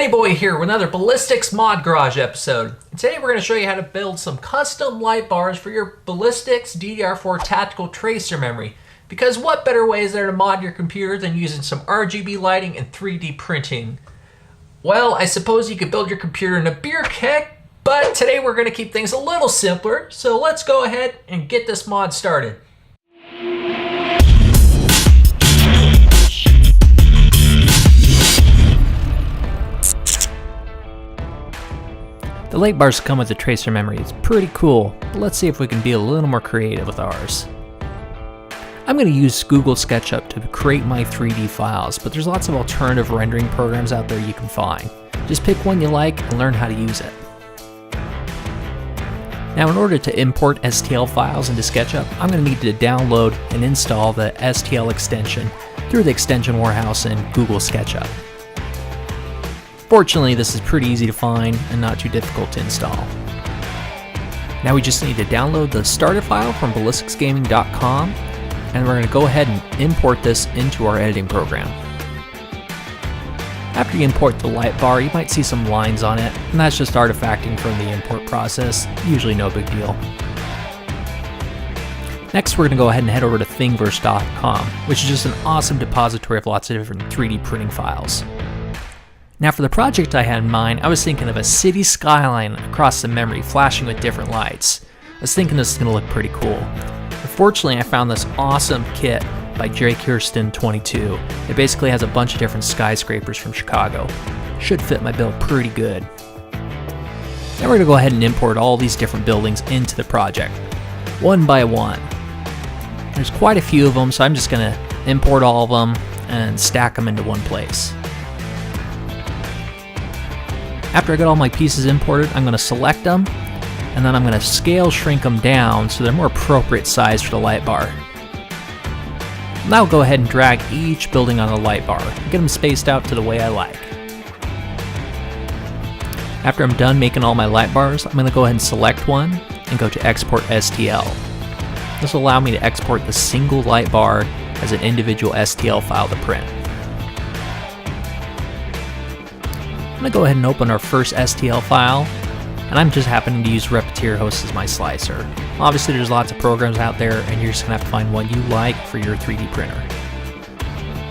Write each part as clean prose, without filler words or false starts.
Bennyboy here with another Ballistix Mod Garage episode. And today we're going to show you how to build some custom light bars for your Ballistix DDR4 Tactical Tracer memory. Because what better way is there to mod your computer than using some RGB lighting and 3D printing? Well, I suppose you could build your computer in a beer keg, but today we're going to keep things a little simpler, so let's go ahead and get this mod started. The light bars come with a tracer memory. It's pretty cool, but let's see if we can be a little more creative with ours. I'm going to use Google SketchUp to create my 3D files, but there's lots of alternative rendering programs out there you can find. Just pick one you like and learn how to use it. Now, in order to import STL files into SketchUp, I'm going to need to download and install the STL extension through the extension warehouse in Google SketchUp. Fortunately, this is pretty easy to find and not too difficult to install. Now we just need to download the starter file from ballistixgaming.com, and we're going to go ahead and import this into our editing program. After you import the light bar, you might see some lines on it, and that's just artifacting from the import process, usually no big deal. Next, we're going to go ahead and head over to thingiverse.com, which is just an awesome depository of lots of different 3D printing files. Now for the project I had in mind, I was thinking of a city skyline across the memory flashing with different lights. I was thinking this is going to look pretty cool. Unfortunately, I found this awesome kit by J. Kirsten 22. It basically has a bunch of different skyscrapers from Chicago. Should fit my build pretty good. Now we're going to go ahead and import all these different buildings into the project, one by one. There's quite a few of them, so I'm just going to import all of them and stack them into one place. After I get all my pieces imported, I'm going to select them, and then I'm going to scale shrink them down so they're more appropriate size for the light bar. Now I'll go ahead and drag each building on the light bar and get them spaced out to the way I like. After I'm done making all my light bars, I'm going to go ahead and select one and go to Export STL. This will allow me to export the single light bar as an individual STL file to print. I'm going to go ahead and open our first STL file, and I'm just happening to use Repetier Host as my slicer. Obviously there's lots of programs out there, and you're just going to have to find one you like for your 3D printer.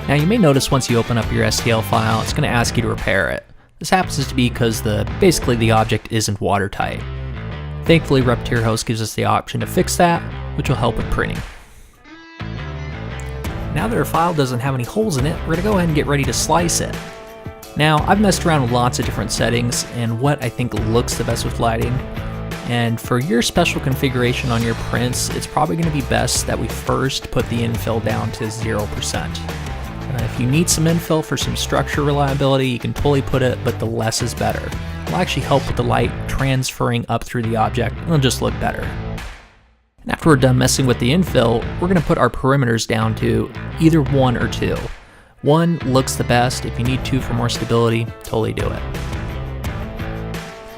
Now you may notice once you open up your STL file, it's going to ask you to repair it. This happens to be because basically the object isn't watertight. Thankfully Repetier Host gives us the option to fix that, which will help with printing. Now that our file doesn't have any holes in it, we're going to go ahead and get ready to slice it. Now, I've messed around with lots of different settings and what I think looks the best with lighting. And for your special configuration on your prints, it's probably going to be best that we first put the infill down to 0%. If you need some infill for some structure reliability, you can totally put it, but the less is better. It'll actually help with the light transferring up through the object, and it'll just look better. And after we're done messing with the infill, we're going to put our perimeters down to either 1 or 2. 1 looks the best. If you need 2 for more stability, totally do it.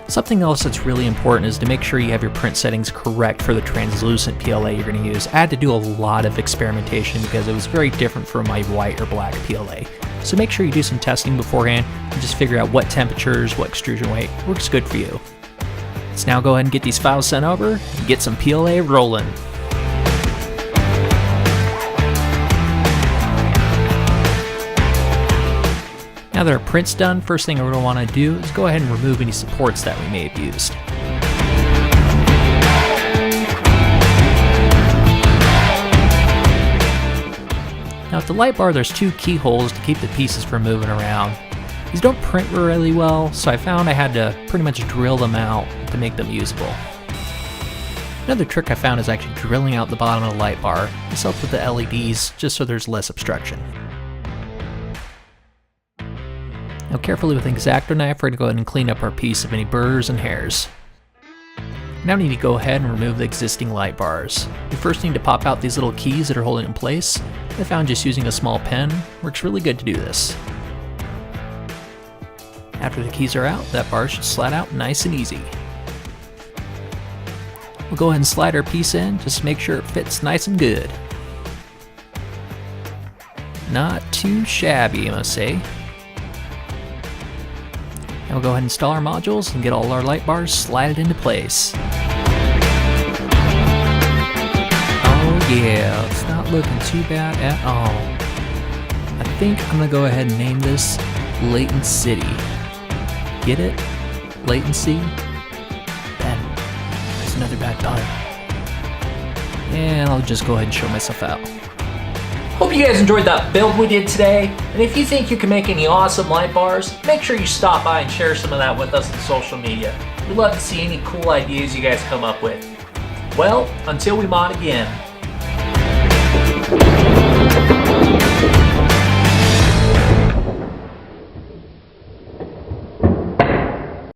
Something else that's really important is to make sure you have your print settings correct for the translucent PLA you're going to use. I had to do a lot of experimentation because it was very different from my white or black PLA. So make sure you do some testing beforehand and just figure out what temperatures, what extrusion weight works good for you. Let's now go ahead and get these files sent over and get some PLA rolling. Now that our print's done, first thing we're going to want to do is go ahead and remove any supports that we may have used. Now at the light bar, there's 2 keyholes to keep the pieces from moving around. These don't print really well, so I found I had to pretty much drill them out to make them usable. Another trick I found is actually drilling out the bottom of the light bar. This helps with the LEDs just so there's less obstruction. Now carefully with an X-Acto knife, we're going to go ahead and clean up our piece of any burrs and hairs. Now we need to go ahead and remove the existing light bars. We first need to pop out these little keys that are holding it in place. I found just using a small pen works really good to do this. After the keys are out, that bar should slide out nice and easy. We'll go ahead and slide our piece in, just to make sure it fits nice and good. Not too shabby, I must say. Now we'll go ahead and install our modules and get all our light bars slided into place. Oh yeah, it's not looking too bad at all. I think I'm gonna go ahead and name this Latent City. Get it? Latency? Ben, there's another bad pun. And I'll just go ahead and show myself out. Hope you guys enjoyed that build we did today. And if you think you can make any awesome light bars, make sure you stop by and share some of that with us on social media. We'd love to see any cool ideas you guys come up with. Well, until we mod again.